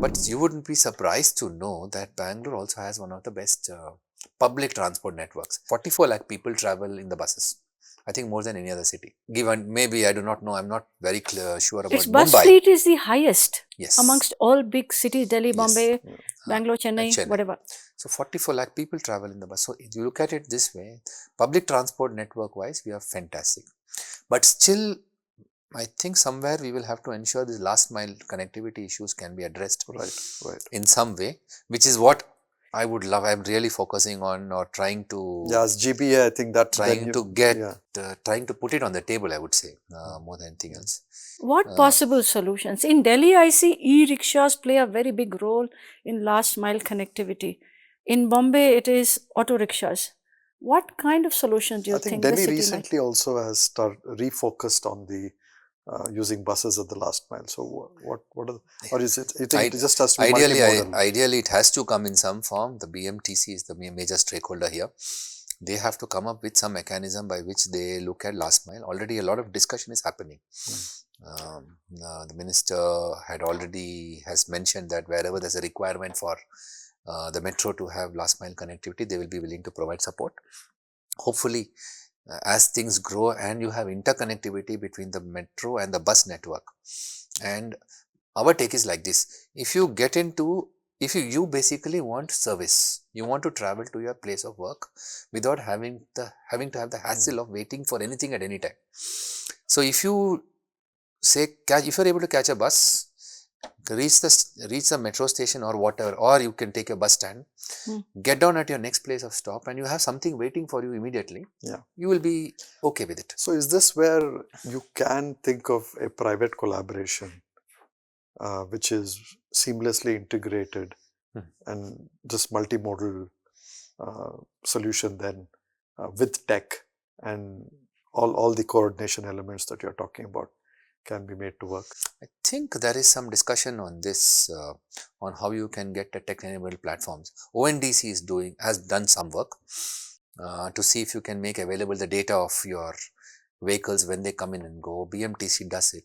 But you wouldn't be surprised to know that Bangalore also has one of the best public transport networks. 44 lakh people travel in the buses. I think more than any other city. Given, maybe, I do not know, I'm not very sure about Its bus Mumbai. fleet is the highest Yes. amongst all big cities, Delhi, Yes. Bombay, Bangalore, Chennai, Chennai. whatever. So 44 lakh people travel in the bus. So if you look at it this way, public transport network wise, we are fantastic. But still, I think somewhere we will have to ensure these last mile connectivity issues can be addressed in some way, which is what I would love. I'm really focusing on or trying to. Yeah, as GBA, I think that trying to put it on the table, I would say, more than anything else. What possible solutions? In Delhi, I see e-rickshaws play a very big role in last mile connectivity. In Bombay, it is autorickshaws. What kind of solutions do you think? I think Delhi recently also has refocused on the using buses at the last mile. So what are or is it? You think it just has to be multimodal? Ideally, it has to come in some form. The BMTC is the major stakeholder here. They have to come up with some mechanism by which they look at last mile. Already a lot of discussion is happening. The minister has mentioned that wherever there's a requirement for the metro to have last mile connectivity, they will be willing to provide support. Hopefully, as things grow and you have interconnectivity between the metro and the bus network, and our take is like this: if you you basically want service, you want to travel to your place of work without having to have the hassle of waiting for anything at any time. So if you if you're able to catch a bus, reach the metro station or whatever, or you can take a bus stand, get down at your next place of stop, and you have something waiting for you immediately, you will be okay with it. So is this where you can think of a private collaboration which is seamlessly integrated and just multimodal solution then with tech and all the coordination elements that you're talking about can be made to work? I think there is some discussion on this, on how you can get the tech-enabled platforms. ONDC has done some work to see if you can make available the data of your vehicles when they come in and go. BMTC does it.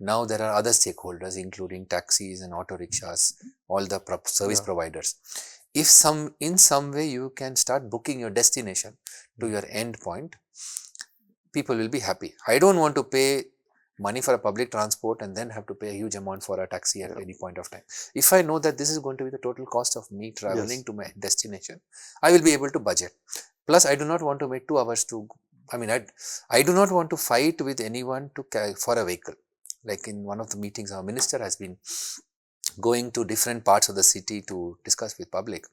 Now there are other stakeholders, including taxis and auto rickshaws, all the service providers. If in some way you can start booking your destination to your end point, people will be happy. I don't want to pay money for a public transport and then have to pay a huge amount for a taxi at any point of time. If I know that this is going to be the total cost of me traveling to my destination, I will be able to budget. Plus, I do not want to make 2 hours I do not want to fight with anyone for a vehicle. Like in one of the meetings, our minister has been going to different parts of the city to discuss with public.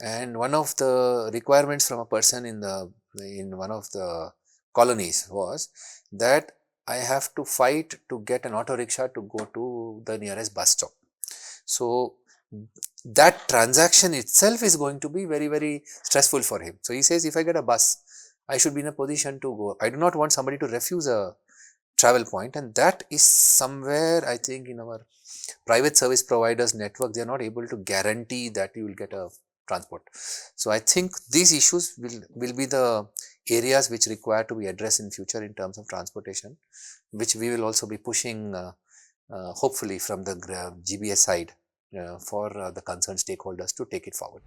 And one of the requirements from a person in one of the colonies was that I have to fight to get an auto rickshaw to go to the nearest bus stop. So that transaction itself is going to be very, very stressful for him. So he says, if I get a bus, I should be in a position to go. I do not want somebody to refuse a travel point, and that is somewhere, I think, in our private service providers network, they are not able to guarantee that you will get a transport. So I think these issues will be the areas which require to be addressed in future in terms of transportation, which we will also be pushing hopefully from the GBA side for the concerned stakeholders to take it forward.